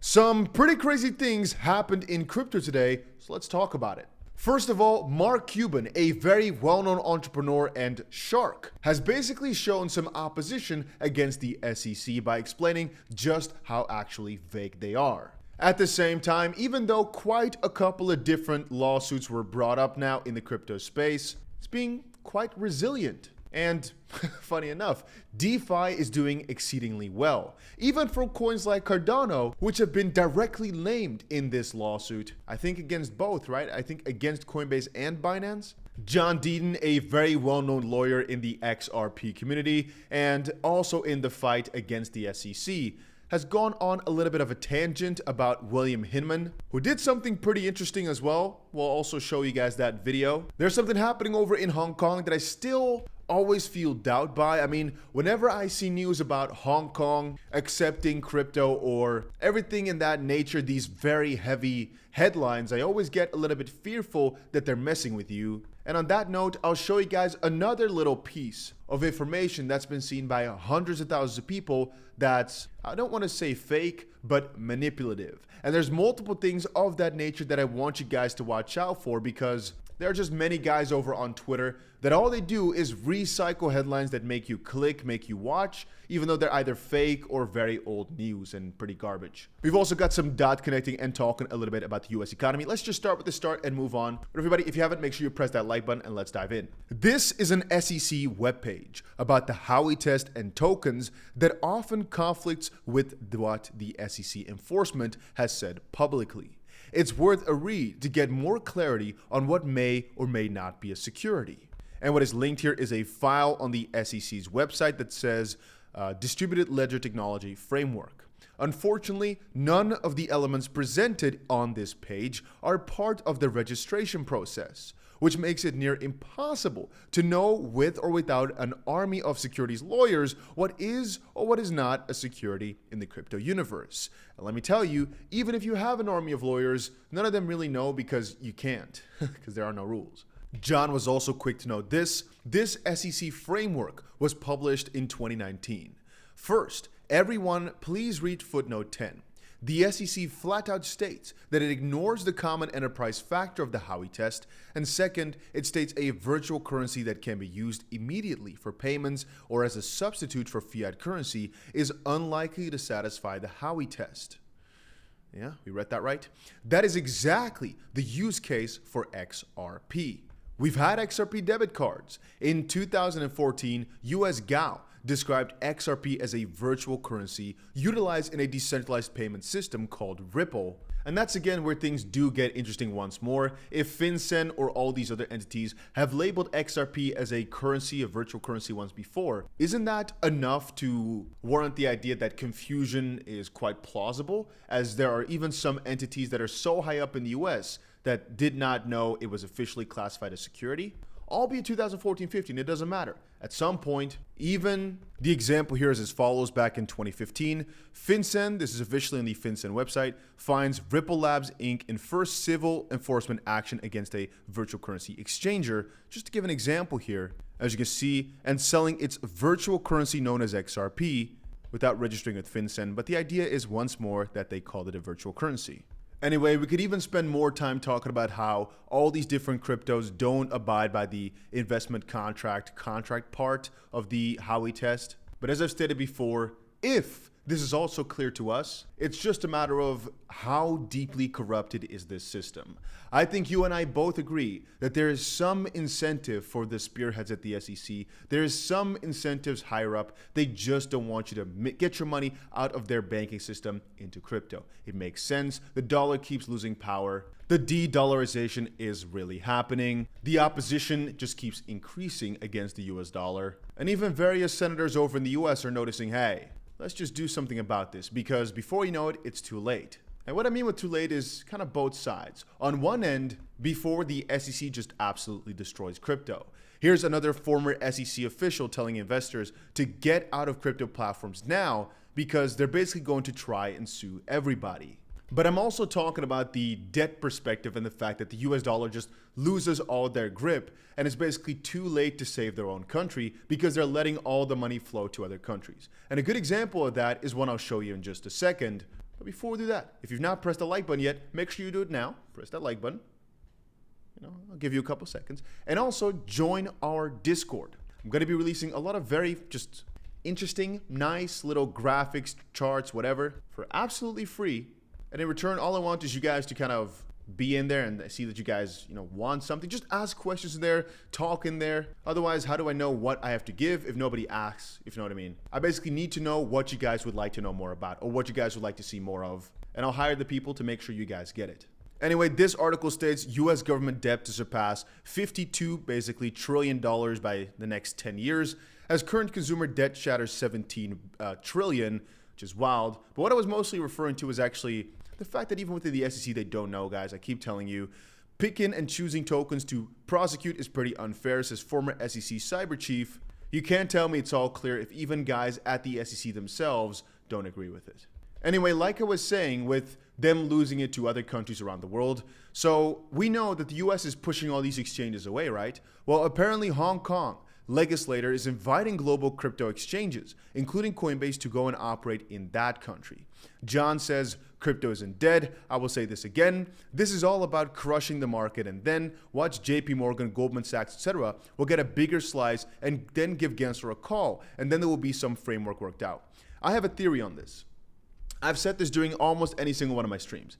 Some pretty crazy things happened in crypto today, so let's talk about it. First of all, Mark Cuban, a very well-known entrepreneur and shark, has basically shown some opposition against the SEC by explaining just how actually vague they are. At the same time, even though quite a couple of different lawsuits were brought up now in the crypto space, it's being quite resilient. And funny enough, DeFi is doing exceedingly well, even for coins like Cardano, which have been directly named in this lawsuit. I think against both, right? I think against Coinbase and Binance. John Deaton, a very well-known lawyer in the XRP community and also in the fight against the SEC, has gone on a little bit of a tangent about William Hinman, who did something pretty interesting as well. We'll also show you guys that video. There's something happening over in Hong Kong that I still always feel doubt by. I mean, whenever I see news about Hong Kong accepting crypto or everything in that nature, these very heavy headlines, I always get a little bit fearful that they're messing with you. And on that note, I'll show you guys another little piece of information that's been seen by hundreds of thousands of people that's, I don't want to say fake, but manipulative. And there's multiple things of that nature that I want you guys to watch out for, because there are just many guys over on Twitter that all they do is recycle headlines that make you click, make you watch, even though they're either fake or very old news and pretty garbage. We've also got some dot connecting and talking a little bit about the US economy. Let's just start with the start and move on. But everybody, if you haven't, make sure you press that like button and let's dive in. This is an SEC webpage about the Howie test and tokens that often conflicts with what the SEC enforcement has said publicly. It's worth a read to get more clarity on what may or may not be a security. And what is linked here is a file on the SEC's website that says Distributed Ledger Technology Framework. Unfortunately, none of the elements presented on this page are part of the registration process, which makes it near impossible to know with or without an army of securities lawyers what is or what is not a security in the crypto universe. And let me tell you, even if you have an army of lawyers, none of them really know because you can't, because there are no rules. John was also quick to note this SEC framework was published in 2019. First, everyone please read footnote 10. The SEC flat out states that it ignores the common enterprise factor of the Howie test, and second, it states a virtual currency that can be used immediately for payments or as a substitute for fiat currency is unlikely to satisfy the Howie test. Yeah, we read that right? That is exactly the use case for XRP. We've had XRP debit cards. In 2014, US GAO described XRP as a virtual currency utilized in a decentralized payment system called Ripple. And that's again where things do get interesting once more. If FinCEN or all these other entities have labeled XRP as a currency, a virtual currency once before, isn't that enough to warrant the idea that confusion is quite plausible, as there are even some entities that are so high up in the US that did not know it was officially classified as security? Albeit 2014-15, it doesn't matter. At some point, even the example here is as follows. Back in 2015, FinCEN, this is officially on the FinCEN website, finds Ripple Labs Inc. in first civil enforcement action against a virtual currency exchanger. Just to give an example here, as you can see, and selling its virtual currency known as XRP without registering with FinCEN. But the idea is once more that they called it a virtual currency. Anyway, we could even spend more time talking about how all these different cryptos don't abide by the investment contract part of the Howie test. But as I've stated before, if this is also clear to us, it's just a matter of how deeply corrupted is this system. I think you and I both agree that there is some incentive for the spearheads at the SEC. There is some incentives higher up. They just don't want you to get your money out of their banking system into crypto. It makes sense. The dollar keeps losing power. The de-dollarization is really happening. The opposition just keeps increasing against the US dollar. And even various senators over in the US are noticing, hey, let's just do something about this, because before you know it, it's too late. And what I mean with too late is kind of both sides. On one end, before the SEC just absolutely destroys crypto. Here's another former SEC official telling investors to get out of crypto platforms now because they're basically going to try and sue everybody. But I'm also talking about the debt perspective and the fact that the US dollar just loses all their grip and it's basically too late to save their own country because they're letting all the money flow to other countries. And a good example of that is one I'll show you in just a second. But before we do that, if you've not pressed the like button yet, make sure you do it now. Press that like button. I'll give you a couple seconds. And also join our Discord. I'm going to be releasing a lot of very just interesting, nice little graphics, charts, whatever, for absolutely free. And in return, all I want is you guys to kind of be in there and see that you guys, want something. Just ask questions in there, talk in there. Otherwise, how do I know what I have to give if nobody asks, if you know what I mean? I basically need to know what you guys would like to know more about or what you guys would like to see more of. And I'll hire the people to make sure you guys get it. Anyway, this article states US government debt to surpass $52 trillion by the next 10 years as current consumer debt shatters 17 trillion, which is wild. But what I was mostly referring to is actually the fact that even within the SEC, they don't know, guys. I keep telling you, picking and choosing tokens to prosecute is pretty unfair, says former SEC cyber chief. You can't tell me it's all clear if even guys at the SEC themselves don't agree with it. Anyway, like I was saying, with them losing it to other countries around the world, so we know that the US is pushing all these exchanges away, right? Well, apparently Hong Kong legislator is inviting global crypto exchanges, including Coinbase, to go and operate in that country. John says, crypto isn't dead. I will say this again. This is all about crushing the market, and then watch JP Morgan, Goldman Sachs, etc. will get a bigger slice and then give Gensler a call, and then there will be some framework worked out. I have a theory on this. I've said this during almost any single one of my streams.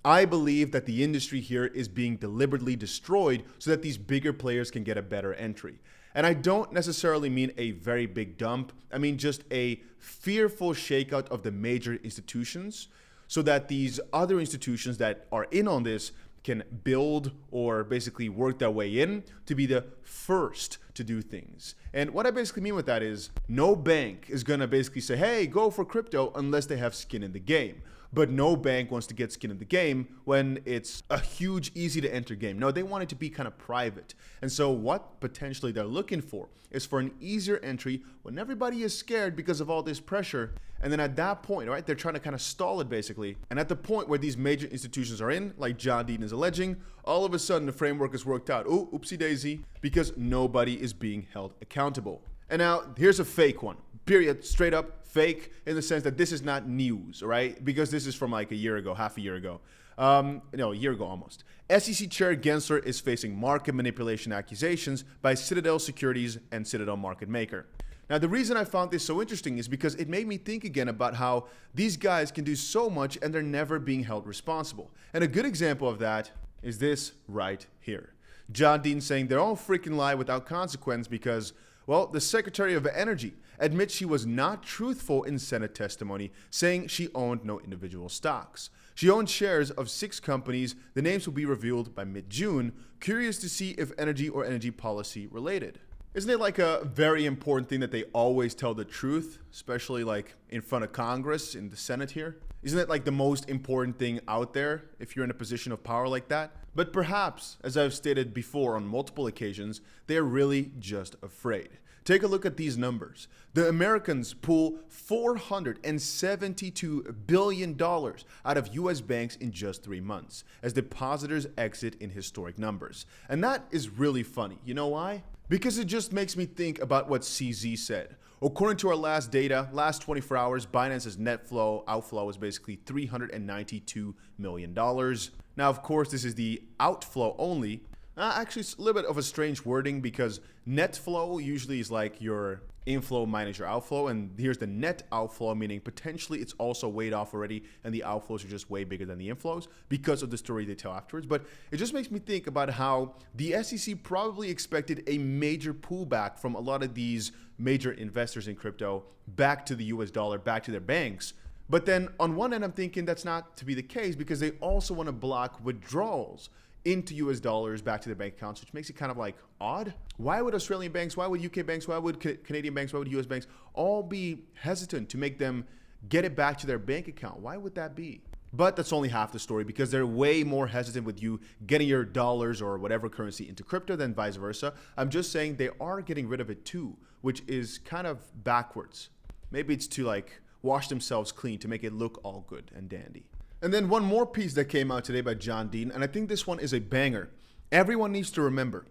I believe that the industry here is being deliberately destroyed so that these bigger players can get a better entry. And I don't necessarily mean a very big dump. I mean just a fearful shakeout of the major institutions so that these other institutions that are in on this can build or basically work their way in to be the first to do things. And what I basically mean with that is no bank is going to basically say, hey, go for crypto unless they have skin in the game. But no bank wants to get skin in the game when it's a huge, easy to enter game. No, they want it to be kind of private. And so what potentially they're looking for is for an easier entry when everybody is scared because of all this pressure. And then at that point, right, they're trying to kind of stall it basically. And at the point where these major institutions are in, like John Dean is alleging, all of a sudden the framework is worked out. Oh, oopsie daisy, because nobody is being held accountable. And now here's a fake one. Period. Straight up fake in the sense that this is not news, right? Because this is from like a year ago, half a year ago. A year ago almost. SEC Chair Gensler is facing market manipulation accusations by Citadel Securities and Citadel Market Maker. Now, the reason I found this so interesting is because it made me think again about how these guys can do so much and they're never being held responsible. And a good example of that is this right here. John Dean saying they're all freaking lie without consequence because, well, the Secretary of Energy admits she was not truthful in Senate testimony, saying she owned no individual stocks. She owned shares of 6 companies. The names will be revealed by mid-June. Curious to see if energy or energy policy related. Isn't it like a very important thing that they always tell the truth, especially like in front of Congress, in the Senate here? Isn't it like the most important thing out there if you're in a position of power like that? But perhaps, as I've stated before on multiple occasions, they're really just afraid. Take a look at these numbers. The Americans pull $472 billion out of US banks in just 3 months as depositors exit in historic numbers. And that is really funny. You know why? Because it just makes me think about what CZ said. According to our last data, last 24 hours, Binance's net outflow was basically $392 million. Now, of course, this is the outflow only. Actually, it's a little bit of a strange wording because net flow usually is like your inflow minus your outflow. And here's the net outflow, meaning potentially it's also weighed off already and the outflows are just way bigger than the inflows because of the story they tell afterwards. But it just makes me think about how the SEC probably expected a major pullback from a lot of these major investors in crypto back to the US dollar, back to their banks. But then on one end, I'm thinking that's not to be the case because they also want to block withdrawals into US dollars back to their bank accounts, which makes it kind of like odd. Why would Australian banks, why would UK banks, why would Canadian banks, why would US banks all be hesitant to make them get it back to their bank account? Why would that be? But that's only half the story because they're way more hesitant with you getting your dollars or whatever currency into crypto than vice versa. I'm just saying they are getting rid of it too, which is kind of backwards. Maybe it's to like wash themselves clean to make it look all good and dandy. And then one more piece that came out today by John Dean, and I think this one is a banger. Everyone needs to remember,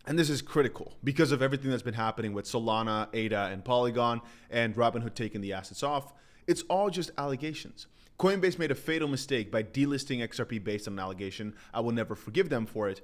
and this is critical because of everything that's been happening with Solana, ADA, and Polygon, and Robinhood taking the assets off. It's all just allegations. Coinbase made a fatal mistake by delisting XRP based on an allegation. I will never forgive them for it.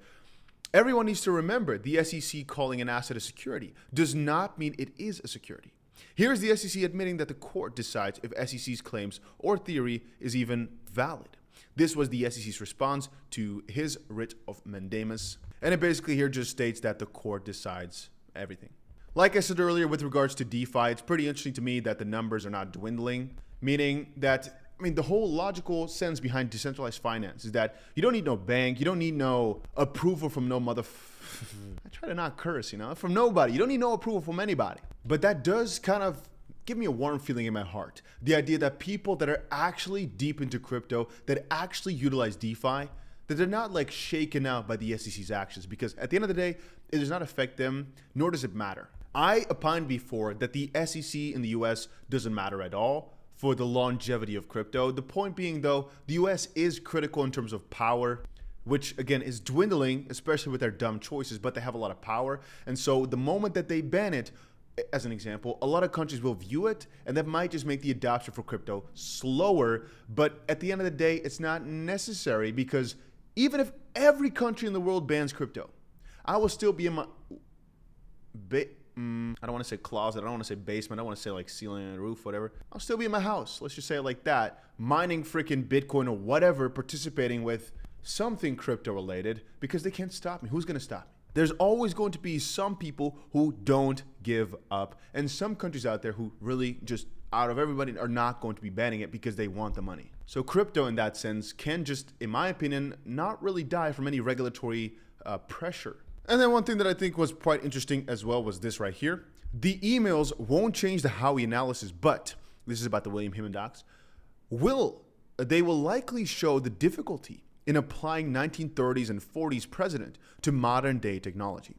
Everyone needs to remember the SEC calling an asset a security does not mean it is a security. Here's the SEC admitting that the court decides if SEC's claims or theory is even valid. This was the SEC's response to his writ of mandamus. And it basically here just states that the court decides everything. Like I said earlier with regards to DeFi, it's pretty interesting to me that the numbers are not dwindling, meaning that, the whole logical sense behind decentralized finance is that you don't need no bank, you don't need no approval from no I try to not curse, from nobody. You don't need no approval from anybody. But that does kind of give me a warm feeling in my heart. The idea that people that are actually deep into crypto, that actually utilize DeFi, that they're not like shaken out by the SEC's actions, because at the end of the day, it does not affect them, nor does it matter. I opined before that the SEC in the US doesn't matter at all for the longevity of crypto. The point being though, the US is critical in terms of power, which again is dwindling, especially with their dumb choices, but they have a lot of power. And so the moment that they ban it, as an example, a lot of countries will view it, and that might just make the adoption for crypto slower. But at the end of the day, it's not necessary, because even if every country in the world bans crypto, I will still be in my, I don't want to say closet, I don't want to say basement, I don't want to say like ceiling and roof, whatever. I'll still be in my house, let's just say it like that, mining freaking Bitcoin or whatever, participating with something crypto related, because they can't stop me. Who's going to stop me? There's always going to be some people who don't give up, and some countries out there who really just out of everybody are not going to be banning it because they want the money. So crypto in that sense can just, in my opinion, not really die from any regulatory pressure. And then one thing that I think was quite interesting as well was this right here. The emails won't change the Howie analysis, but this is about the William Hinman docs. They will likely show the difficulty in applying 1930s and 40s precedent to modern day technology.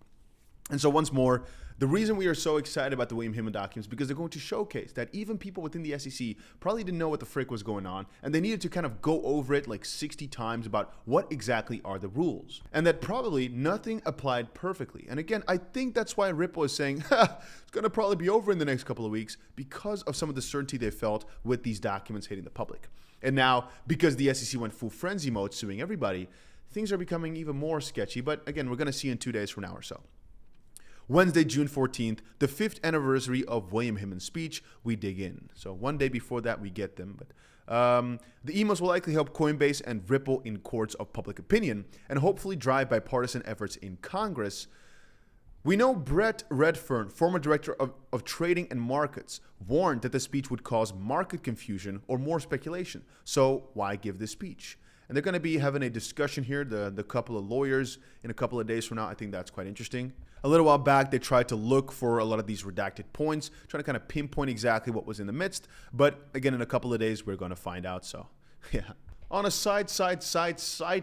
And so once more, the reason we are so excited about the William Hinman documents is because they're going to showcase that even people within the SEC probably didn't know what the frick was going on, and they needed to kind of go over it like 60 times about what exactly are the rules, and that probably nothing applied perfectly. And again, I think that's why Ripple is saying, it's going to probably be over in the next couple of weeks, because of some of the certainty they felt with these documents hitting the public. And now, because the SEC went full frenzy mode, suing everybody, things are becoming even more sketchy. But again, we're going to see in 2 days from now or so. Wednesday, June 14th, the 5th anniversary of William Hinman's speech, we dig in. So one day before that, we get them. But the emails will likely help Coinbase and Ripple in courts of public opinion, and hopefully drive bipartisan efforts in Congress. We know Brett Redfern, former director of trading and markets, warned that the speech would cause market confusion or more speculation. So why give this speech? And they're going to be having a discussion here, the couple of lawyers, in a couple of days from now. I think that's quite interesting. A little while back, they tried to look for a lot of these redacted points, trying to kind of pinpoint exactly what was in the midst. But again, in a couple of days, we're going to find out. So, yeah. On a side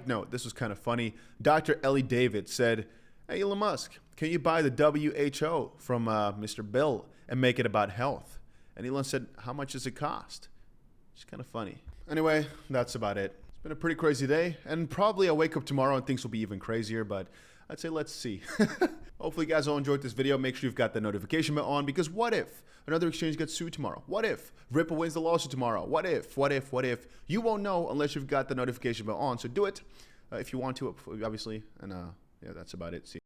note, this was kind of funny. Dr. Ellie David said, "Hey, Elon Musk, can you buy the WHO from Mr. Bill and make it about health?" And Elon said, "How much does it cost?" It's kind of funny. Anyway, that's about it. It's been a pretty crazy day, and probably I'll wake up tomorrow and things will be even crazier, but I'd say let's see. Hopefully you guys all enjoyed this video. Make sure you've got the notification bell on, because what if another exchange gets sued tomorrow? What if Ripple wins the lawsuit tomorrow? What if? You won't know unless you've got the notification bell on, so do it if you want to, obviously. And yeah, that's about it. See you.